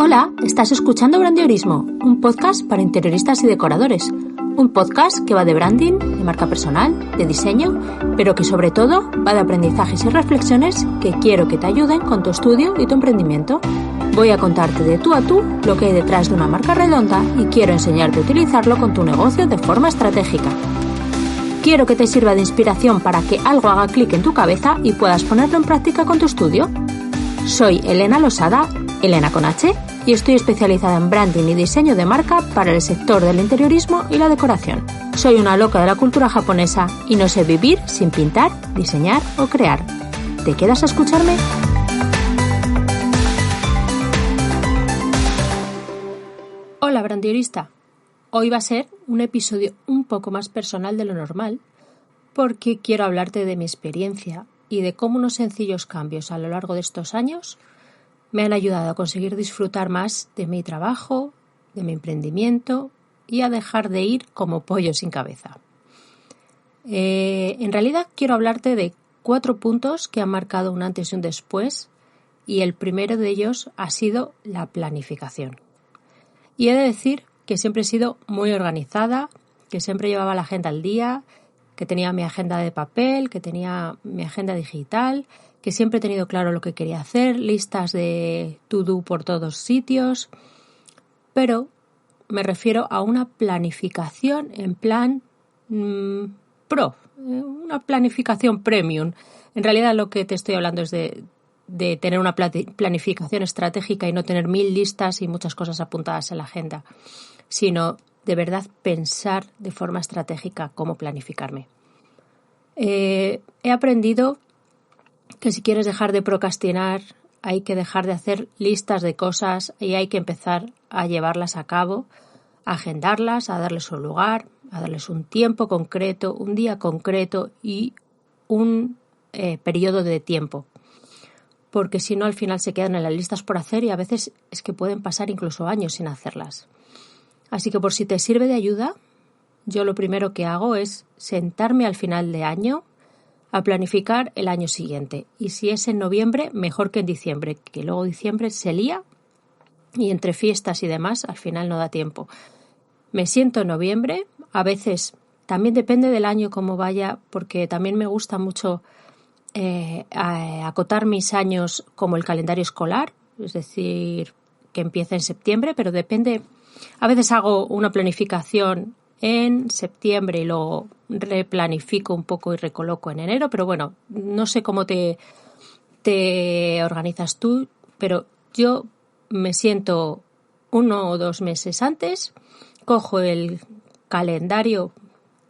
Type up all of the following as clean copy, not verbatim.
Hola, estás escuchando Brandiorismo, un podcast para interioristas y decoradores. Un podcast que va de branding, de marca personal, de diseño, pero que sobre todo va de aprendizajes y reflexiones que quiero que te ayuden con tu estudio y tu emprendimiento. Voy a contarte de tú a tú lo que hay detrás de una marca redonda y quiero enseñarte a utilizarlo con tu negocio de forma estratégica. Quiero que te sirva de inspiración para que algo haga clic en tu cabeza y puedas ponerlo en práctica con tu estudio. Soy Elena Losada, Elena con H, y estoy especializada en branding y diseño de marca para el sector del interiorismo y la decoración. Soy una loca de la cultura japonesa y no sé vivir sin pintar, diseñar o crear. ¿Te quedas a escucharme? Hola brandiorista. Hoy va a ser un episodio un poco más personal de lo normal porque quiero hablarte de mi experiencia y de cómo unos sencillos cambios a lo largo de estos años me han ayudado a conseguir disfrutar más de mi trabajo, de mi emprendimiento y a dejar de ir como pollo sin cabeza. En realidad quiero hablarte de 4 puntos que han marcado un antes y un después, y el primero de ellos ha sido la planificación. Y he de decir que siempre he sido muy organizada, que siempre llevaba la agenda al día, que tenía mi agenda de papel, que tenía mi agenda digital, que siempre he tenido claro lo que quería hacer, listas de to-do por todos sitios, pero me refiero a una planificación en plan pro, una planificación premium. En realidad lo que te estoy hablando es de tener una planificación estratégica y no tener 1000 listas y muchas cosas apuntadas en la agenda, sino de verdad pensar de forma estratégica cómo planificarme. He aprendido que si quieres dejar de procrastinar hay que dejar de hacer listas de cosas y hay que empezar a llevarlas a cabo, a agendarlas, a darles un lugar, a darles un tiempo concreto, un día concreto y un periodo de tiempo. Porque si no al final se quedan en las listas por hacer y a veces es que pueden pasar incluso años sin hacerlas. Así que por si te sirve de ayuda, yo lo primero que hago es sentarme al final de año a planificar el año siguiente. Y si es en noviembre, mejor que en diciembre, que luego diciembre se lía y entre fiestas y demás al final no da tiempo. Me siento en noviembre, a veces también depende del año cómo vaya, porque también me gusta mucho acotar mis años como el calendario escolar, es decir, que empieza en septiembre, pero depende. A veces hago una planificación en septiembre y luego replanifico un poco y recoloco en enero, pero bueno, no sé cómo te organizas tú, pero yo me siento 1 o 2 meses antes, cojo el calendario,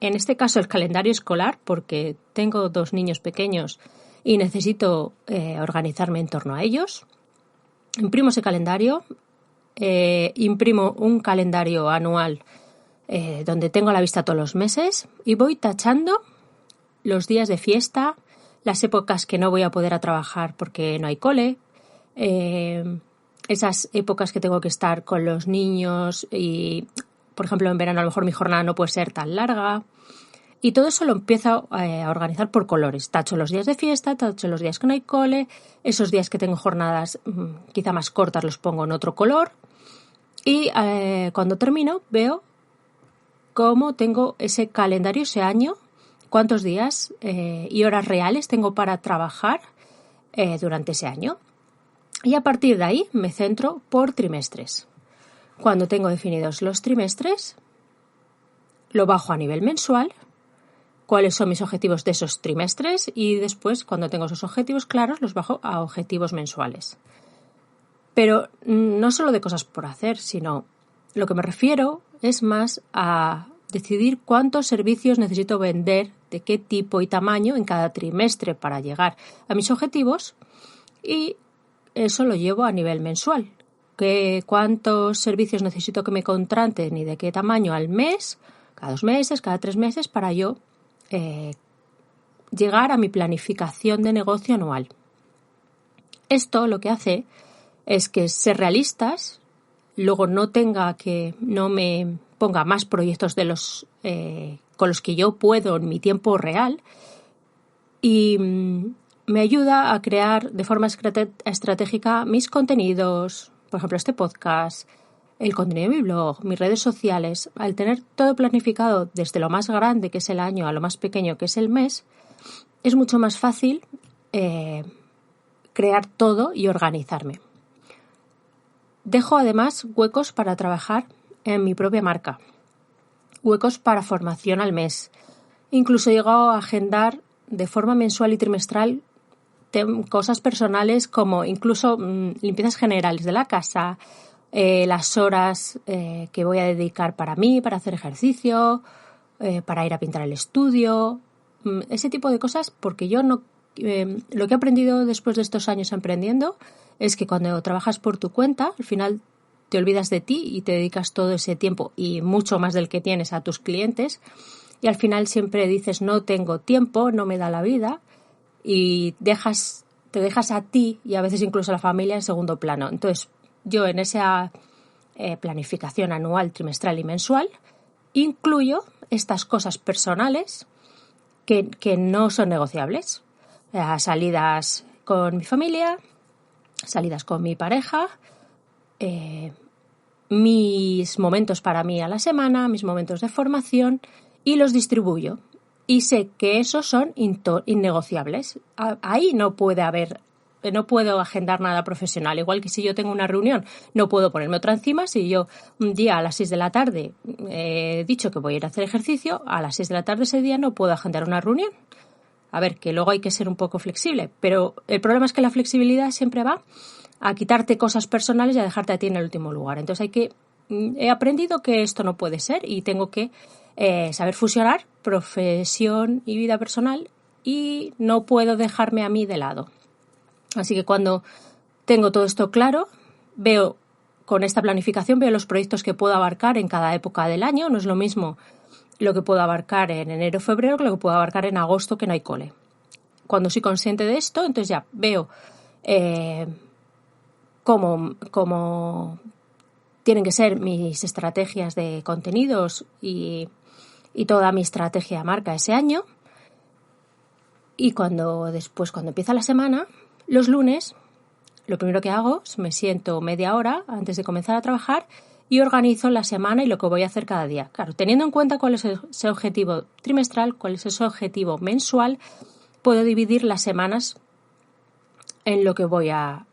en este caso el calendario escolar, porque tengo 2 niños pequeños y necesito organizarme en torno a ellos. Imprimo ese calendario, imprimo un calendario anual donde tengo a la vista todos los meses y voy tachando los días de fiesta, las épocas que no voy a poder trabajar porque no hay cole, esas épocas que tengo que estar con los niños y, por ejemplo, en verano a lo mejor mi jornada no puede ser tan larga. Y todo eso lo empiezo a organizar por colores. Tacho los días de fiesta, tacho los días que no hay cole, esos días que tengo jornadas quizá más cortas los pongo en otro color. Y cuando termino veo cómo tengo ese calendario ese año, cuántos días y horas reales tengo para trabajar durante ese año. Y a partir de ahí me centro por trimestres. Cuando tengo definidos los trimestres, lo bajo a nivel mensual, cuáles son mis objetivos de esos trimestres y después, cuando tengo esos objetivos claros, los bajo a objetivos mensuales. Pero no solo de cosas por hacer, sino lo que me refiero es más a decidir cuántos servicios necesito vender, de qué tipo y tamaño en cada trimestre para llegar a mis objetivos, y eso lo llevo a nivel mensual. Cuántos servicios necesito que me contraten y de qué tamaño al mes, cada 2 meses, cada 3 meses, para yo llegar a mi planificación de negocio anual. Esto lo que hace es que ser realistas, luego no me ponga más proyectos de los con los que yo puedo en mi tiempo real, y me ayuda a crear de forma estratégica mis contenidos, por ejemplo, este podcast, el contenido de mi blog, mis redes sociales, al tener todo planificado desde lo más grande, que es el año, a lo más pequeño, que es el mes, es mucho más fácil crear todo y organizarme. Dejo además huecos para trabajar en mi propia marca, huecos para formación al mes. Incluso he llegado a agendar de forma mensual y trimestral cosas personales como incluso limpiezas generales de la casa, las horas que voy a dedicar para mí, para hacer ejercicio, para ir a pintar el estudio, ese tipo de cosas, porque yo no lo que he aprendido después de estos años emprendiendo es que cuando trabajas por tu cuenta, al final te olvidas de ti y te dedicas todo ese tiempo y mucho más del que tienes a tus clientes y al final siempre dices no tengo tiempo, no me da la vida y te dejas a ti y a veces incluso a la familia en segundo plano. Entonces yo en esa planificación anual, trimestral y mensual incluyo estas cosas personales que no son negociables. Salidas con mi familia, salidas con mi pareja, mis momentos para mí a la semana, mis momentos de formación y los distribuyo. Y sé que esos son innegociables. Ahí no puedo agendar nada profesional. Igual que si yo tengo una reunión, no puedo ponerme otra encima. Si yo un día a las 6 de la tarde he dicho que voy a ir a hacer ejercicio, a las 6 de la tarde ese día no puedo agendar una reunión. A ver, que luego hay que ser un poco flexible, pero el problema es que la flexibilidad siempre va a quitarte cosas personales y a dejarte a ti en el último lugar. Entonces he aprendido que esto no puede ser y tengo que saber fusionar profesión y vida personal y no puedo dejarme a mí de lado. Así que cuando tengo todo esto claro, con esta planificación veo los proyectos que puedo abarcar en cada época del año. No es lo mismo lo que puedo abarcar en enero o febrero que lo que puedo abarcar en agosto que no hay cole. Cuando soy consciente de esto, entonces ya veo cómo tienen que ser mis estrategias de contenidos y toda mi estrategia de marca ese año. Y cuando empieza la semana, los lunes, lo primero que hago es me siento media hora antes de comenzar a trabajar y organizo la semana y lo que voy a hacer cada día. Claro, teniendo en cuenta cuál es ese objetivo trimestral, cuál es ese objetivo mensual, puedo dividir las semanas en lo que voy a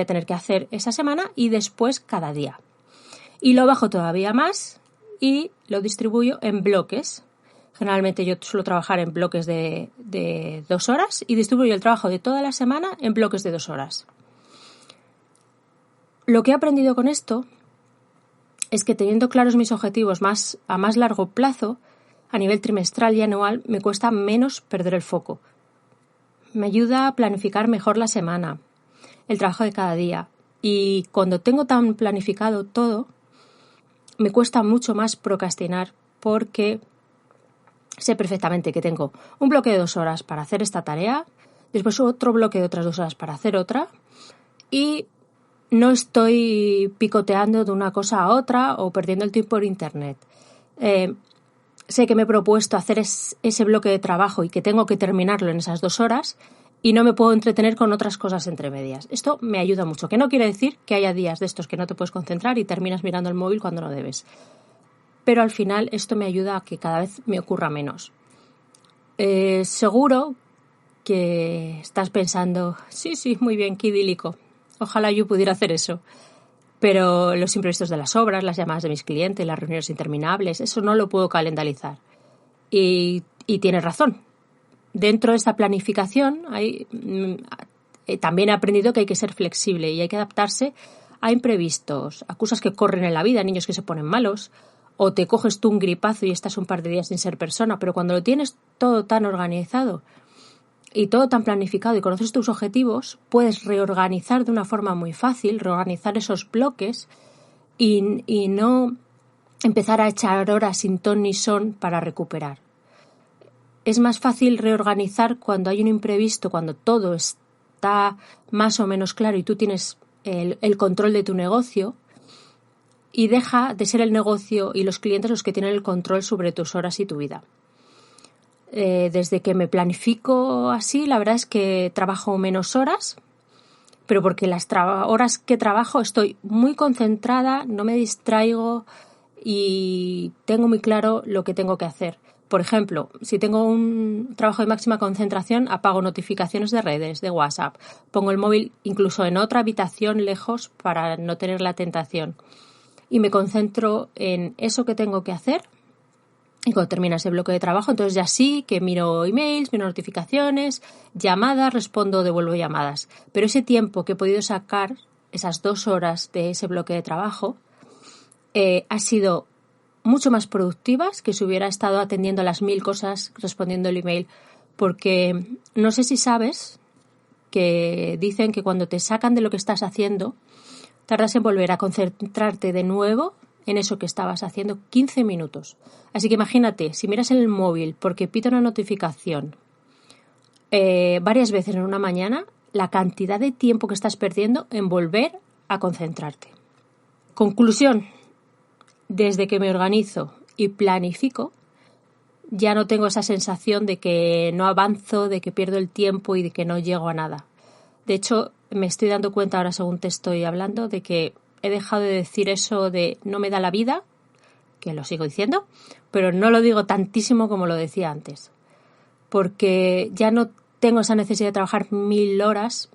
tener que hacer esa semana y después cada día. Y lo bajo todavía más y lo distribuyo en bloques. Generalmente yo suelo trabajar en bloques de 2 horas y distribuyo el trabajo de toda la semana en bloques de 2 horas. Lo que he aprendido con esto es que teniendo claros mis objetivos a más largo plazo, a nivel trimestral y anual, me cuesta menos perder el foco. Me ayuda a planificar mejor la semana, el trabajo de cada día. Y cuando tengo tan planificado todo, me cuesta mucho más procrastinar porque sé perfectamente que tengo un bloque de 2 horas para hacer esta tarea, después otro bloque de otras 2 horas para hacer otra y no estoy picoteando de una cosa a otra o perdiendo el tiempo por internet. Sé que me he propuesto hacer ese bloque de trabajo y que tengo que terminarlo en esas 2 horas y no me puedo entretener con otras cosas entre medias. Esto me ayuda mucho, que no quiere decir que haya días de estos que no te puedes concentrar y terminas mirando el móvil cuando no debes. Pero al final esto me ayuda a que cada vez me ocurra menos. Seguro que estás pensando, sí, muy bien, qué idílico. Ojalá yo pudiera hacer eso. Pero los imprevistos de las obras, las llamadas de mis clientes, las reuniones interminables, eso no lo puedo calendarizar. Y tienes razón. Dentro de esta planificación también he aprendido que hay que ser flexible y hay que adaptarse a imprevistos, a cosas que corren en la vida, niños que se ponen malos, o te coges tú un gripazo y estás un par de días sin ser persona, pero cuando lo tienes todo tan organizado y todo tan planificado y conoces tus objetivos, puedes reorganizar de una forma muy fácil, reorganizar esos bloques y no empezar a echar horas sin ton ni son para recuperar. Es más fácil reorganizar cuando hay un imprevisto, cuando todo está más o menos claro y tú tienes el control de tu negocio y deja de ser el negocio y los clientes los que tienen el control sobre tus horas y tu vida. Desde que me planifico así, la verdad es que trabajo menos horas pero porque las horas que trabajo estoy muy concentrada, no me distraigo y tengo muy claro lo que tengo que hacer. Por ejemplo, si tengo un trabajo de máxima concentración, apago notificaciones de redes, de WhatsApp. Pongo el móvil incluso en otra habitación lejos para no tener la tentación. Y me concentro en eso que tengo que hacer. Y cuando termina ese bloque de trabajo, entonces ya sí que miro emails, miro notificaciones, llamadas, respondo, devuelvo llamadas. Pero ese tiempo que he podido sacar, esas 2 horas de ese bloque de trabajo, ha sido mucho más productivas que si hubiera estado atendiendo las 1000 cosas, respondiendo el email. Porque no sé si sabes que dicen que cuando te sacan de lo que estás haciendo, tardas en volver a concentrarte de nuevo en eso que estabas haciendo 15 minutos. Así que imagínate, si miras en el móvil porque pita una notificación varias veces en una mañana, la cantidad de tiempo que estás perdiendo en volver a concentrarte. Conclusión, desde que me organizo y planifico, ya no tengo esa sensación de que no avanzo, de que pierdo el tiempo y de que no llego a nada. De hecho, me estoy dando cuenta ahora, según te estoy hablando, de que he dejado de decir eso de no me da la vida, que lo sigo diciendo, pero no lo digo tantísimo como lo decía antes. Porque ya no tengo esa necesidad de trabajar 1000 horas,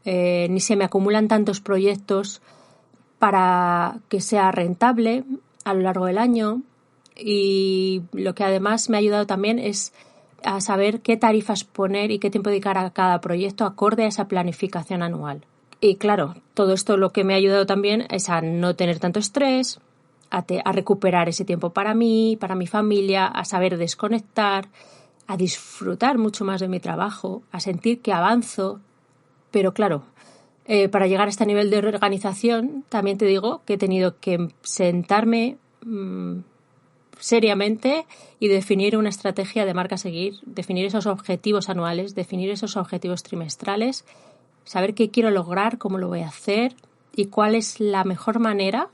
ni se me acumulan tantos proyectos para que sea rentable a lo largo del año. Y lo que además me ha ayudado también es a saber qué tarifas poner y qué tiempo dedicar a cada proyecto acorde a esa planificación anual. Y claro, todo esto lo que me ha ayudado también es a no tener tanto estrés, a recuperar ese tiempo para mí, para mi familia, a saber desconectar, a disfrutar mucho más de mi trabajo, a sentir que avanzo. Pero claro, para llegar a este nivel de organización, también te digo que he tenido que sentarme seriamente y definir una estrategia de marca a seguir, definir esos objetivos anuales, definir esos objetivos trimestrales, saber qué quiero lograr, cómo lo voy a hacer y cuál es la mejor manera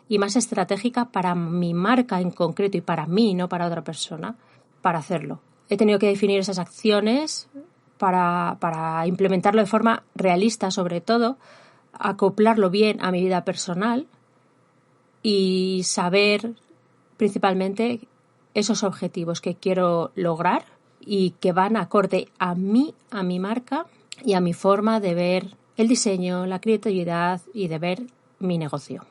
y más estratégica para mi marca en concreto y para mí, no para otra persona, para hacerlo. He tenido que definir esas acciones para implementarlo de forma realista, sobre todo, acoplarlo bien a mi vida personal y saber principalmente esos objetivos que quiero lograr y que van acorde a mí, a mi marca y a mi forma de ver el diseño, la creatividad y de ver mi negocio.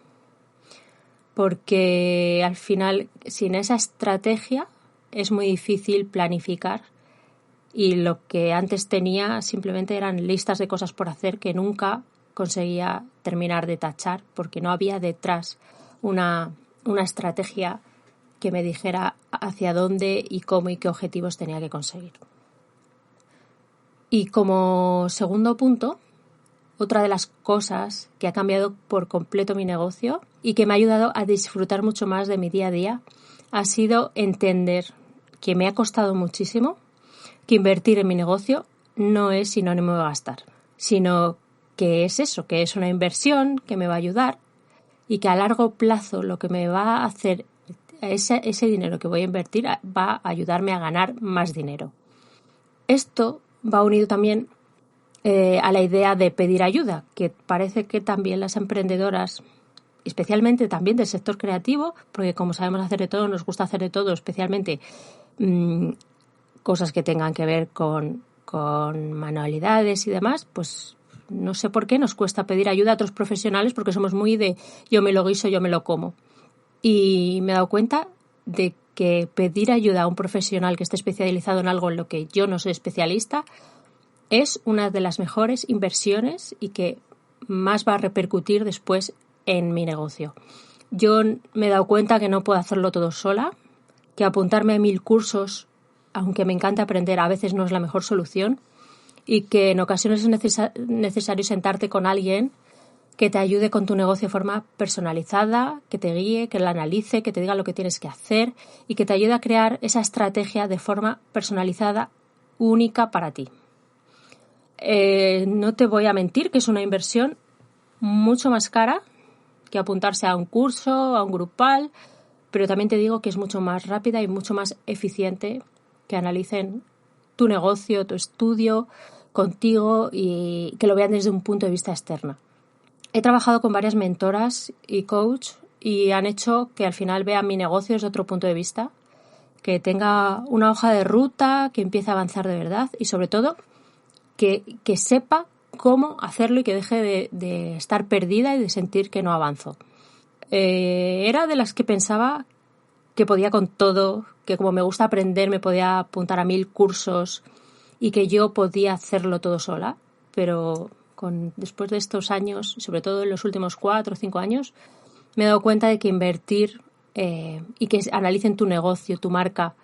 Porque al final, sin esa estrategia, es muy difícil planificar y lo que antes tenía simplemente eran listas de cosas por hacer que nunca conseguía terminar de tachar porque no había detrás una estrategia que me dijera hacia dónde y cómo y qué objetivos tenía que conseguir. Y como segundo punto, otra de las cosas que ha cambiado por completo mi negocio y que me ha ayudado a disfrutar mucho más de mi día a día ha sido entender que me ha costado muchísimo, que invertir en mi negocio no es sinónimo de gastar, sino que es eso, que es una inversión que me va a ayudar y que a largo plazo lo que me va a hacer ese dinero que voy a invertir va a ayudarme a ganar más dinero. Esto va unido también a la idea de pedir ayuda, que parece que también las emprendedoras, especialmente también del sector creativo, porque como sabemos hacer de todo, nos gusta hacer de todo, especialmente cosas que tengan que ver con manualidades y demás, pues no sé por qué nos cuesta pedir ayuda a otros profesionales porque somos muy de yo me lo guiso, yo me lo como. Y me he dado cuenta de que pedir ayuda a un profesional que esté especializado en algo en lo que yo no soy especialista es una de las mejores inversiones y que más va a repercutir después en mi negocio. Yo me he dado cuenta que no puedo hacerlo todo sola, que apuntarme a 1000 cursos, aunque me encanta aprender, a veces no es la mejor solución y que en ocasiones es necesario sentarte con alguien que te ayude con tu negocio de forma personalizada, que te guíe, que lo analice, que te diga lo que tienes que hacer y que te ayude a crear esa estrategia de forma personalizada, única para ti. No te voy a mentir que es una inversión mucho más cara que apuntarse a un curso, a un grupal, pero también te digo que es mucho más rápida y mucho más eficiente que analicen tu negocio, tu estudio, contigo y que lo vean desde un punto de vista externo. He trabajado con varias mentoras y coach y han hecho que al final vea mi negocio desde otro punto de vista, que tenga una hoja de ruta, que empiece a avanzar de verdad y sobre todo que sepa cómo hacerlo y que deje de estar perdida y de sentir que no avanzo. Era de las que pensaba que podía con todo, que como me gusta aprender me podía apuntar a 1000 cursos y que yo podía hacerlo todo sola, pero después de estos años, sobre todo en los últimos 4 o 5 años, me he dado cuenta de que invertir y que analicen tu negocio, tu marca,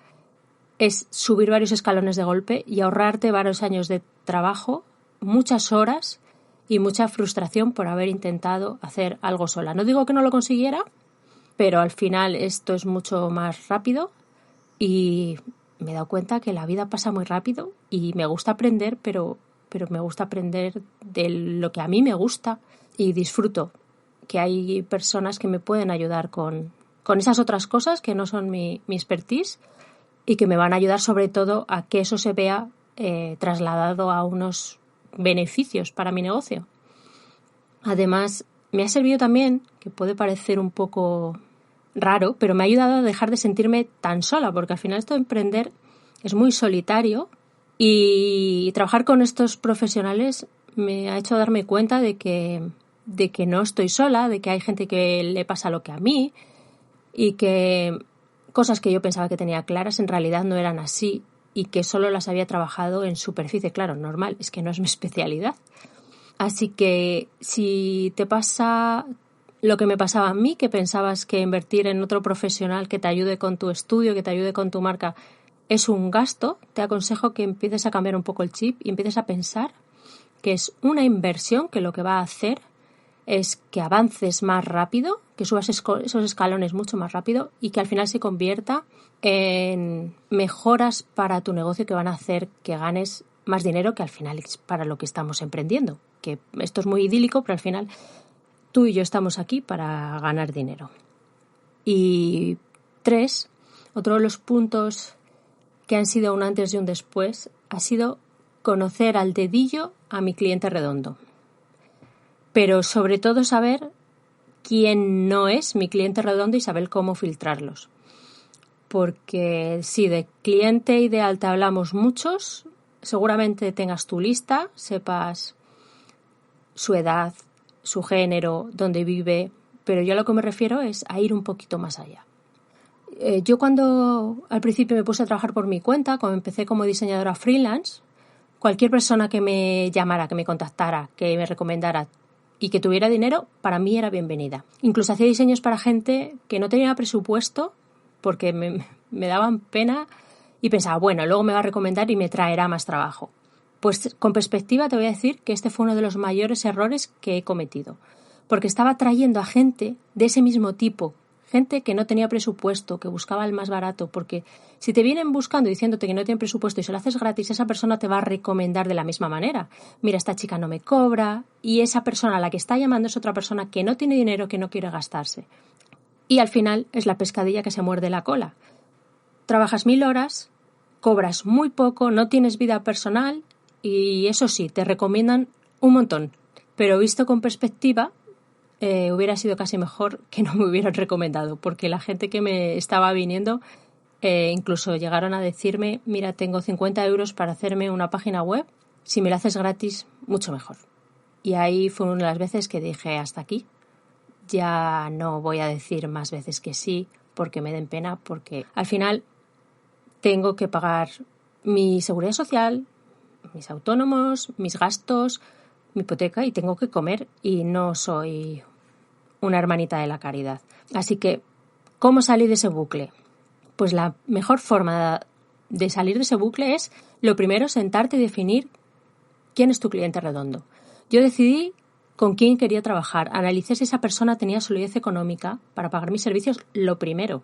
es subir varios escalones de golpe y ahorrarte varios años de trabajo, muchas horas y mucha frustración por haber intentado hacer algo sola. No digo que no lo consiguiera, pero al final esto es mucho más rápido y me he dado cuenta que la vida pasa muy rápido y me gusta aprender, pero me gusta aprender de lo que a mí me gusta y disfruto que hay personas que me pueden ayudar con esas otras cosas que no son mi expertise y que me van a ayudar sobre todo a que eso se vea trasladado a unos beneficios para mi negocio. Además, me ha servido también, que puede parecer un poco raro, pero me ha ayudado a dejar de sentirme tan sola, porque al final esto de emprender es muy solitario y trabajar con estos profesionales me ha hecho darme cuenta de que no estoy sola, de que hay gente que le pasa lo que a mí y que cosas que yo pensaba que tenía claras en realidad no eran así y que solo las había trabajado en superficie. Claro, normal, es que no es mi especialidad. Así que si te pasa lo que me pasaba a mí, que pensabas que invertir en otro profesional que te ayude con tu estudio, que te ayude con tu marca, es un gasto, te aconsejo que empieces a cambiar un poco el chip y empieces a pensar que es una inversión que lo que va a hacer es que avances más rápido, que subas esos escalones mucho más rápido y que al final se convierta en mejoras para tu negocio que van a hacer que ganes más dinero, que al final es para lo que estamos emprendiendo. Que esto es muy idílico, pero al final tú y yo estamos aquí para ganar dinero. Y 3, otro de los puntos que han sido un antes y un después ha sido conocer al dedillo a mi cliente redondo. Pero sobre todo saber quién no es mi cliente redondo y saber cómo filtrarlos. Porque si de cliente ideal te hablamos muchos, seguramente tengas tu lista, sepas su edad, su género, dónde vive, pero yo a lo que me refiero es a ir un poquito más allá. Yo cuando al principio me puse a trabajar por mi cuenta, cuando empecé como diseñadora freelance, cualquier persona que me llamara, que me contactara, que me recomendara y que tuviera dinero, para mí era bienvenida. Incluso hacía diseños para gente que no tenía presupuesto porque me daban pena y pensaba, bueno, luego me va a recomendar y me traerá más trabajo. Pues con perspectiva te voy a decir que este fue uno de los mayores errores que he cometido, porque estaba trayendo a gente de ese mismo tipo, gente que no tenía presupuesto, que buscaba el más barato, porque si te vienen buscando diciéndote que no tienen presupuesto y se lo haces gratis, esa persona te va a recomendar de la misma manera. Mira, esta chica no me cobra, y esa persona a la que está llamando es otra persona que no tiene dinero, que no quiere gastarse. Y al final es la pescadilla que se muerde la cola. Trabajas 1000 horas, cobras muy poco, no tienes vida personal y eso sí, te recomiendan un montón. Pero visto con perspectiva, hubiera sido casi mejor que no me hubieran recomendado, porque la gente que me estaba viniendo incluso llegaron a decirme, mira, tengo 50 euros para hacerme una página web, si me la haces gratis, mucho mejor. Y ahí fue una de las veces que dije, hasta aquí, ya no voy a decir más veces que sí, porque me den pena, porque al final tengo que pagar mi seguridad social, mis autónomos, mis gastos, mi hipoteca y tengo que comer y no soy una hermanita de la caridad. Así que, ¿cómo salir de ese bucle? Pues la mejor forma de salir de ese bucle es, lo primero, sentarte y definir quién es tu cliente redondo. Yo decidí con quién quería trabajar, analicé si esa persona tenía solidez económica para pagar mis servicios, lo primero,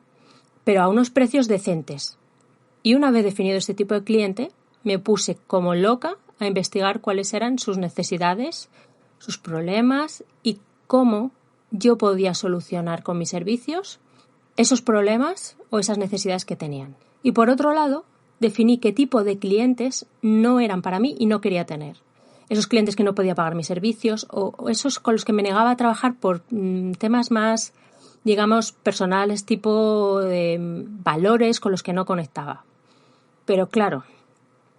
pero a unos precios decentes. Y una vez definido este tipo de cliente, me puse como loca a investigar cuáles eran sus necesidades, sus problemas y cómo yo podía solucionar con mis servicios esos problemas o esas necesidades que tenían. Y por otro lado, definí qué tipo de clientes no eran para mí y no quería tener. Esos clientes que no podía pagar mis servicios o esos con los que me negaba a trabajar por temas más, digamos, personales, tipo valores con los que no conectaba. Pero claro,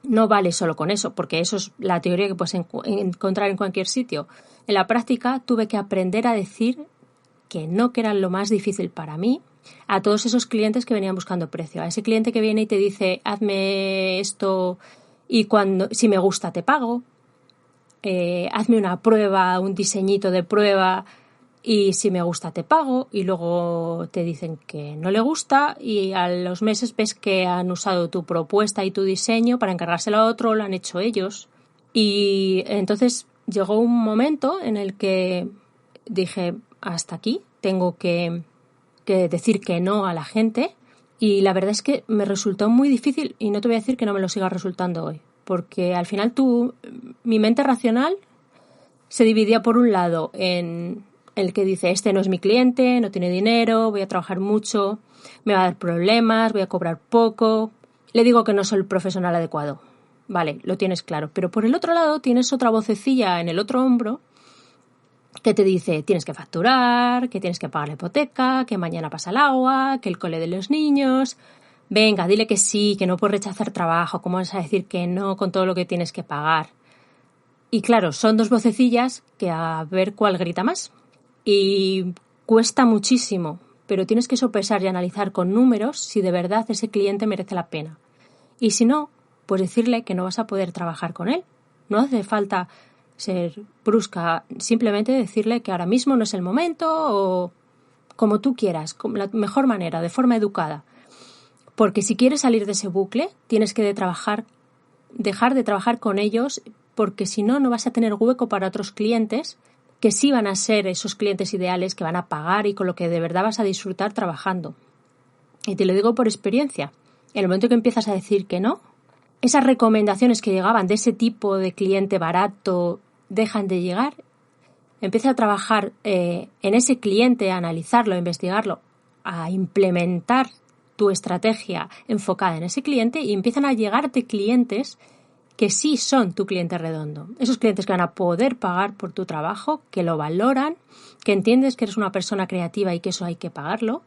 no vale solo con eso, porque eso es la teoría que puedes encontrar en cualquier sitio. En la práctica tuve que aprender a decir que no, que era lo más difícil para mí, a todos esos clientes que venían buscando precio. A ese cliente que viene y te dice, hazme esto y si me gusta te pago. Hazme una prueba, un diseñito de prueba y si me gusta te pago, y luego te dicen que no le gusta y a los meses ves que han usado tu propuesta y tu diseño para encargárselo a otro, lo han hecho ellos. Y entonces llegó un momento en el que dije, hasta aquí, tengo que decir que no a la gente, y la verdad es que me resultó muy difícil y no te voy a decir que no me lo siga resultando hoy. Porque al final mi mente racional se dividía por un lado en el que dice, este no es mi cliente, no tiene dinero, voy a trabajar mucho, me va a dar problemas, voy a cobrar poco, le digo que no soy el profesional adecuado. Vale, lo tienes claro. Pero por el otro lado tienes otra vocecilla en el otro hombro que te dice, tienes que facturar, que tienes que pagar la hipoteca, que mañana pasa el agua, que el cole de los niños. Venga, dile que sí, que no puedes rechazar trabajo, ¿cómo vas a decir que no con todo lo que tienes que pagar? Y claro, son dos vocecillas que a ver cuál grita más. Y cuesta muchísimo, pero tienes que sopesar y analizar con números si de verdad ese cliente merece la pena. Y si no, pues decirle que no vas a poder trabajar con él. No hace falta ser brusca, simplemente decirle que ahora mismo no es el momento o como tú quieras, como la mejor manera, de forma educada. Porque si quieres salir de ese bucle, tienes que dejar de trabajar con ellos, porque si no, no vas a tener hueco para otros clientes que sí van a ser esos clientes ideales que van a pagar y con lo que de verdad vas a disfrutar trabajando. Y te lo digo por experiencia. En el momento que empiezas a decir que no, esas recomendaciones que llegaban de ese tipo de cliente barato dejan de llegar. Empieza a trabajar en ese cliente, a analizarlo, a investigarlo, a implementar tu estrategia enfocada en ese cliente y empiezan a llegarte clientes que sí son tu cliente redondo. Esos clientes que van a poder pagar por tu trabajo, que lo valoran, que entiendes que eres una persona creativa y que eso hay que pagarlo,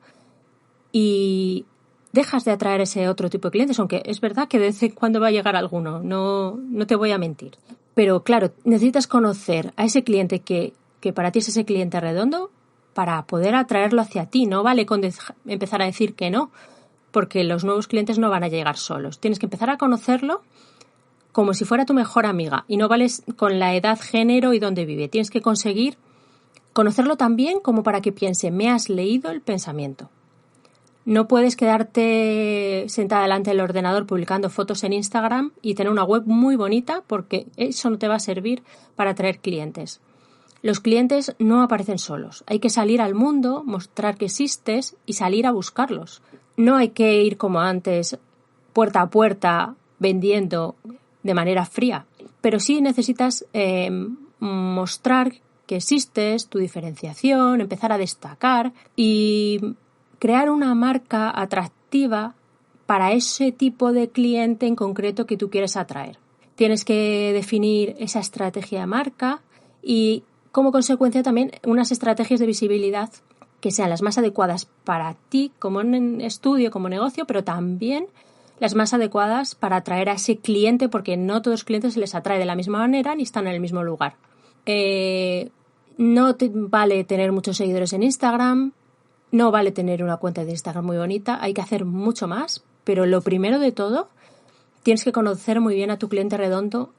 y dejas de atraer ese otro tipo de clientes, aunque es verdad que de vez en cuando va a llegar alguno, no te voy a mentir. Pero claro, necesitas conocer a ese cliente que para ti es ese cliente redondo para poder atraerlo hacia ti. No vale con empezar a decir que no, porque los nuevos clientes no van a llegar solos. Tienes que empezar a conocerlo como si fuera tu mejor amiga y no vales con la edad, género y dónde vive. Tienes que conseguir conocerlo también como para que piense, me has leído el pensamiento. No puedes quedarte sentada delante del ordenador publicando fotos en Instagram y tener una web muy bonita, porque eso no te va a servir para atraer clientes. Los clientes no aparecen solos. Hay que salir al mundo, mostrar que existes y salir a buscarlos. No hay que ir como antes, puerta a puerta, vendiendo de manera fría. Pero sí necesitas mostrar que existes, tu diferenciación, empezar a destacar y crear una marca atractiva para ese tipo de cliente en concreto que tú quieres atraer. Tienes que definir esa estrategia de marca y, como consecuencia, también unas estrategias de visibilidad que sean las más adecuadas para ti como estudio, como negocio, pero también las más adecuadas para atraer a ese cliente, porque no todos los clientes se les atrae de la misma manera ni están en el mismo lugar. No te vale tener muchos seguidores en Instagram, no vale tener una cuenta de Instagram muy bonita, hay que hacer mucho más, pero lo primero de todo, tienes que conocer muy bien a tu cliente redondo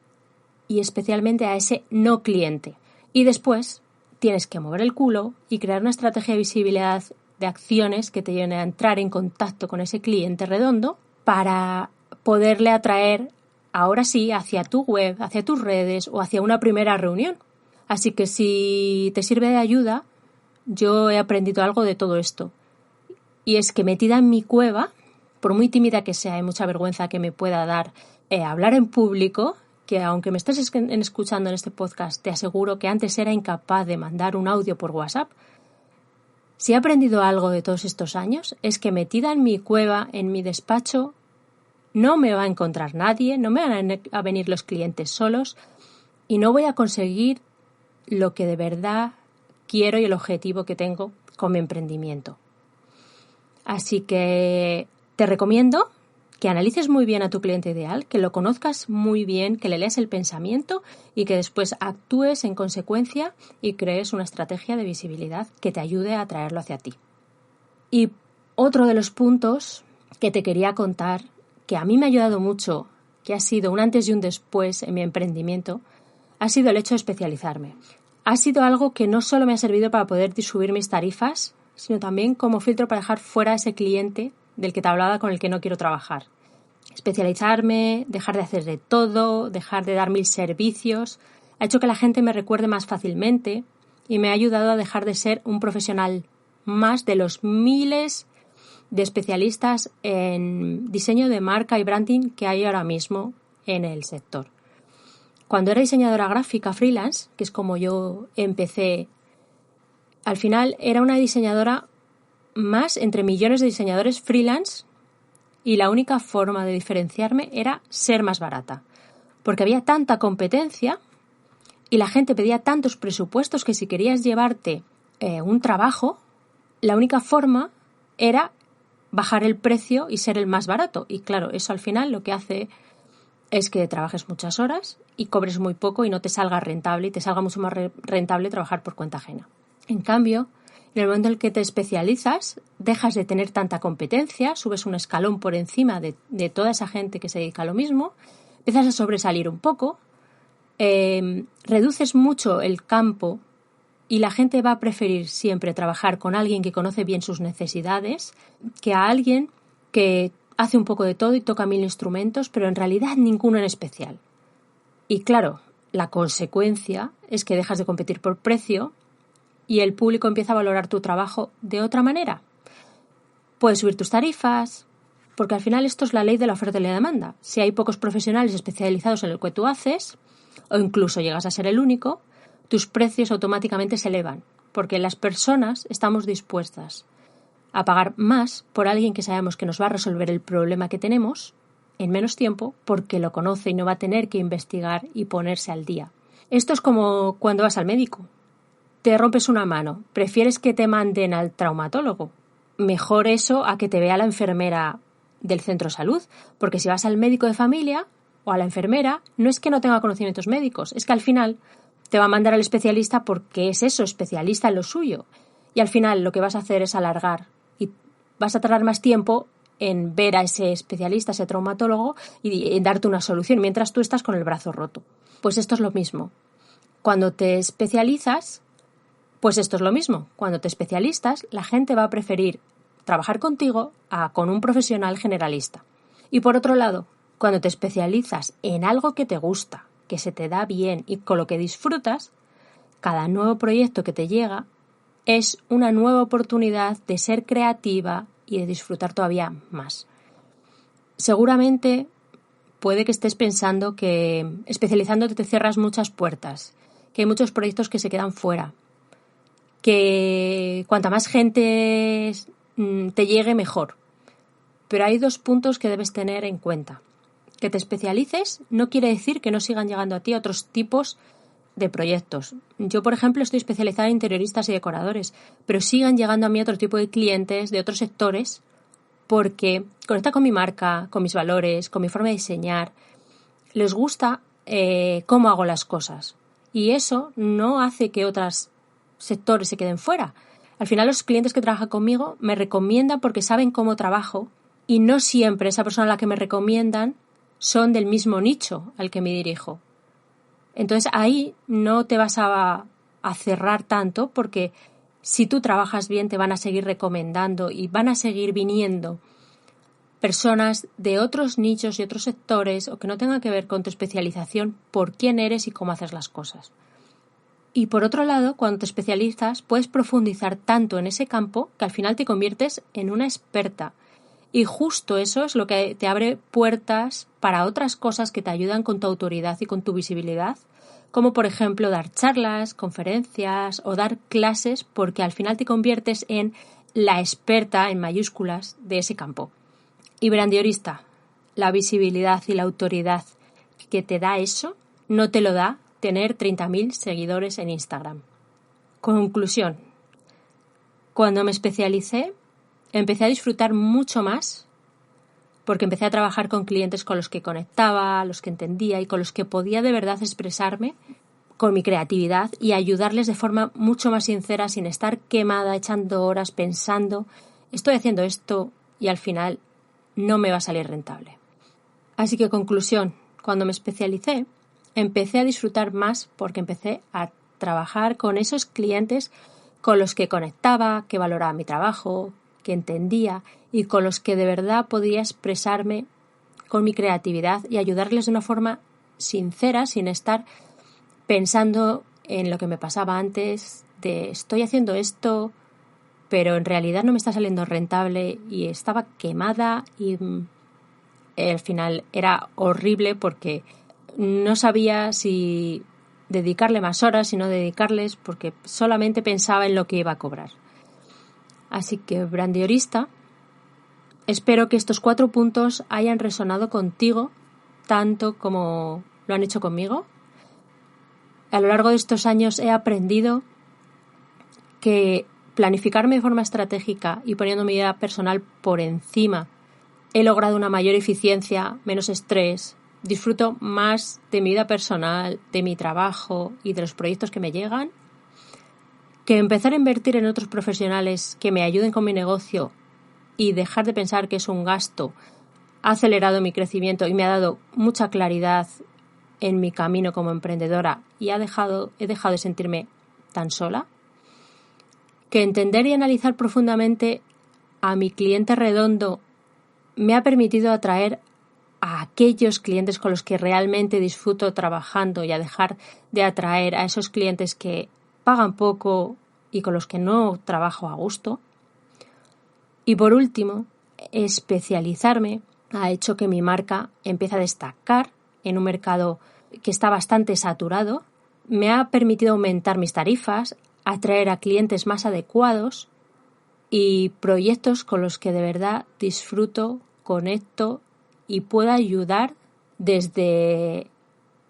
y especialmente a ese no cliente. Y después tienes que mover el culo y crear una estrategia de visibilidad de acciones que te lleven a entrar en contacto con ese cliente redondo para poderle atraer, ahora sí, hacia tu web, hacia tus redes o hacia una primera reunión. Así que si te sirve de ayuda, yo he aprendido algo de todo esto. Y es que metida en mi cueva, por muy tímida que sea y mucha vergüenza que me pueda dar hablar en público, que aunque me estés escuchando en este podcast, te aseguro que antes era incapaz de mandar un audio por WhatsApp. Si he aprendido algo de todos estos años, es que metida en mi cueva, en mi despacho, no me va a encontrar nadie, no me van a venir los clientes solos y no voy a conseguir lo que de verdad quiero y el objetivo que tengo con mi emprendimiento. Así que te recomiendo que analices muy bien a tu cliente ideal, que lo conozcas muy bien, que le leas el pensamiento y que después actúes en consecuencia y crees una estrategia de visibilidad que te ayude a atraerlo hacia ti. Y otro de los puntos que te quería contar, que a mí me ha ayudado mucho, que ha sido un antes y un después en mi emprendimiento, ha sido el hecho de especializarme. Ha sido algo que no solo me ha servido para poder subir mis tarifas, sino también como filtro para dejar fuera a ese cliente del que te hablaba con el que no quiero trabajar. Especializarme, dejar de hacer de todo, dejar de dar 1000 servicios, ha hecho que la gente me recuerde más fácilmente y me ha ayudado a dejar de ser un profesional más de los miles de especialistas en diseño de marca y branding que hay ahora mismo en el sector. Cuando era diseñadora gráfica freelance, que es como yo empecé, al final era una diseñadora más entre millones de diseñadores freelance y la única forma de diferenciarme era ser más barata, porque había tanta competencia y la gente pedía tantos presupuestos que si querías llevarte un trabajo, la única forma era bajar el precio y ser el más barato. Y claro, eso al final lo que hace es que trabajes muchas horas y cobres muy poco y no te salga rentable y te salga mucho más rentable trabajar por cuenta ajena. En cambio, en el momento en el que te especializas, dejas de tener tanta competencia, subes un escalón por encima de toda esa gente que se dedica a lo mismo, empiezas a sobresalir un poco, reduces mucho el campo y la gente va a preferir siempre trabajar con alguien que conoce bien sus necesidades que a alguien que hace un poco de todo y toca 1000 instrumentos, pero en realidad ninguno en especial. Y claro, la consecuencia es que dejas de competir por precio y el público empieza a valorar tu trabajo de otra manera. Puedes subir tus tarifas, porque al final esto es la ley de la oferta y la demanda. Si hay pocos profesionales especializados en lo que tú haces, o incluso llegas a ser el único, tus precios automáticamente se elevan, porque las personas estamos dispuestas a pagar más por alguien que sabemos que nos va a resolver el problema que tenemos en menos tiempo, porque lo conoce y no va a tener que investigar y ponerse al día. Esto es como cuando vas al médico. Te rompes una mano, ¿prefieres que te manden al traumatólogo? Mejor eso a que te vea la enfermera del centro de salud, porque si vas al médico de familia o a la enfermera, no es que no tenga conocimientos médicos, es que al final te va a mandar al especialista porque es eso, especialista en lo suyo. Y al final lo que vas a hacer es alargar y vas a tardar más tiempo en ver a ese especialista, ese traumatólogo y en darte una solución mientras tú estás con el brazo roto. Pues esto es lo mismo. Cuando te especializas, pues esto es lo mismo. Cuando te especializas, la gente va a preferir trabajar contigo a con un profesional generalista. Y por otro lado, cuando te especializas en algo que te gusta, que se te da bien y con lo que disfrutas, cada nuevo proyecto que te llega es una nueva oportunidad de ser creativa y de disfrutar todavía más. Seguramente puede que estés pensando que especializándote te cierras muchas puertas, que hay muchos proyectos que se quedan fuera, que cuanta más gente te llegue mejor. Pero hay 2 puntos que debes tener en cuenta. Que te especialices no quiere decir que no sigan llegando a ti otros tipos de proyectos. Yo, por ejemplo, estoy especializada en interioristas y decoradores, pero sigan llegando a mí otro tipo de clientes de otros sectores porque conecta con mi marca, con mis valores, con mi forma de diseñar. Les gusta cómo hago las cosas. Y eso no hace que otros sectores se queden fuera. Al final los clientes que trabajan conmigo me recomiendan porque saben cómo trabajo y no siempre esa persona a la que me recomiendan son del mismo nicho al que me dirijo. Entonces ahí no te vas a cerrar tanto porque si tú trabajas bien te van a seguir recomendando y van a seguir viniendo personas de otros nichos y otros sectores o que no tengan que ver con tu especialización por quién eres y cómo haces las cosas. Y por otro lado, cuando te especializas puedes profundizar tanto en ese campo que al final te conviertes en una experta. Y justo eso es lo que te abre puertas para otras cosas que te ayudan con tu autoridad y con tu visibilidad, como por ejemplo dar charlas, conferencias o dar clases, porque al final te conviertes en la experta, en mayúsculas, de ese campo. Y brandiorista, la visibilidad y la autoridad que te da eso no te lo da tener 30.000 seguidores en Instagram. Conclusión. Cuando me especialicé, empecé a disfrutar mucho más porque empecé a trabajar con clientes con los que conectaba, los que entendía y con los que podía de verdad expresarme con mi creatividad y ayudarles de forma mucho más sincera, sin estar quemada, echando horas, pensando, estoy haciendo esto y al final no me va a salir rentable. Así que conclusión, cuando me especialicé, empecé a disfrutar más porque empecé a trabajar con esos clientes con los que conectaba, que valoraba mi trabajo, que entendía y con los que de verdad podía expresarme con mi creatividad y ayudarles de una forma sincera, sin estar pensando en lo que me pasaba antes, de estoy haciendo esto, pero en realidad no me está saliendo rentable y estaba quemada y al final era horrible porque no sabía si dedicarle más horas, si no dedicarles, porque solamente pensaba en lo que iba a cobrar. Así que, brandiorista, espero que estos 4 puntos hayan resonado contigo tanto como lo han hecho conmigo. A lo largo de estos años he aprendido que planificarme de forma estratégica y poniendo mi vida personal por encima, he logrado una mayor eficiencia, menos estrés, disfruto más de mi vida personal, de mi trabajo y de los proyectos que me llegan, que empezar a invertir en otros profesionales que me ayuden con mi negocio y dejar de pensar que es un gasto ha acelerado mi crecimiento y me ha dado mucha claridad en mi camino como emprendedora y he dejado de sentirme tan sola, que entender y analizar profundamente a mi cliente redondo me ha permitido atraer a aquellos clientes con los que realmente disfruto trabajando y a dejar de atraer a esos clientes que pagan poco y con los que no trabajo a gusto. Y por último, especializarme ha hecho que mi marca empiece a destacar en un mercado que está bastante saturado. Me ha permitido aumentar mis tarifas, atraer a clientes más adecuados y proyectos con los que de verdad disfruto, conecto y puedo ayudar desde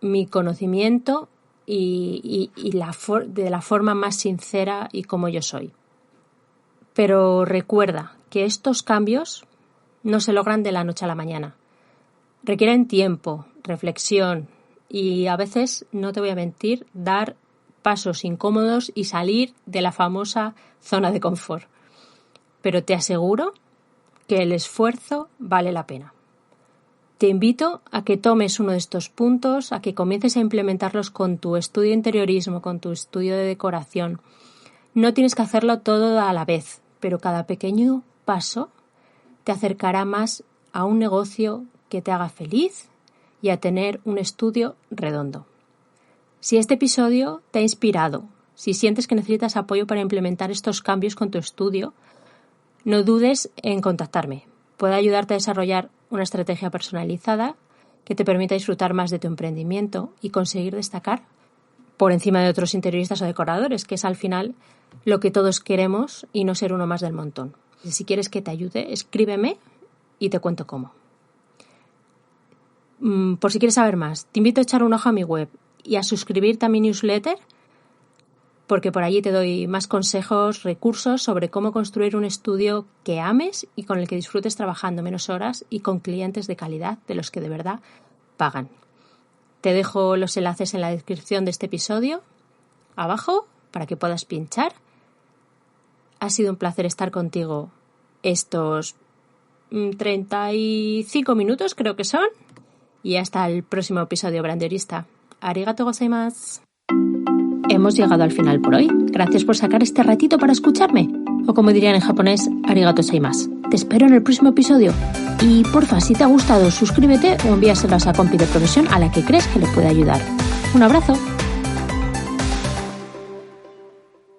mi conocimiento y de la forma más sincera y como yo soy. Pero recuerda que estos cambios no se logran de la noche a la mañana. Requieren tiempo, reflexión y a veces, no te voy a mentir, dar pasos incómodos y salir de la famosa zona de confort. Pero te aseguro que el esfuerzo vale la pena. Te invito a que tomes uno de estos puntos, a que comiences a implementarlos con tu estudio de interiorismo, con tu estudio de decoración. No tienes que hacerlo todo a la vez, pero cada pequeño paso te acercará más a un negocio que te haga feliz y a tener un estudio redondo. Si este episodio te ha inspirado, si sientes que necesitas apoyo para implementar estos cambios con tu estudio, no dudes en contactarme. Puedo ayudarte a desarrollar una estrategia personalizada que te permita disfrutar más de tu emprendimiento y conseguir destacar por encima de otros interioristas o decoradores, que es al final lo que todos queremos y no ser uno más del montón. Si quieres que te ayude, escríbeme y te cuento cómo. Por si quieres saber más, te invito a echar un ojo a mi web y a suscribirte a mi newsletter, porque por allí te doy más consejos, recursos sobre cómo construir un estudio que ames y con el que disfrutes trabajando menos horas y con clientes de calidad, de los que de verdad pagan. Te dejo los enlaces en la descripción de este episodio, abajo, para que puedas pinchar. Ha sido un placer estar contigo estos 35 minutos, creo que son. Y hasta el próximo episodio, brandiorista. Arigato gozaimasu. Hemos llegado al final por hoy. Gracias por sacar este ratito para escucharme. O como dirían en japonés, arigato gozaimasu. Te espero en el próximo episodio. Y porfa, si te ha gustado, suscríbete o envíaselas a compi de profesión a la que crees que le puede ayudar. Un abrazo.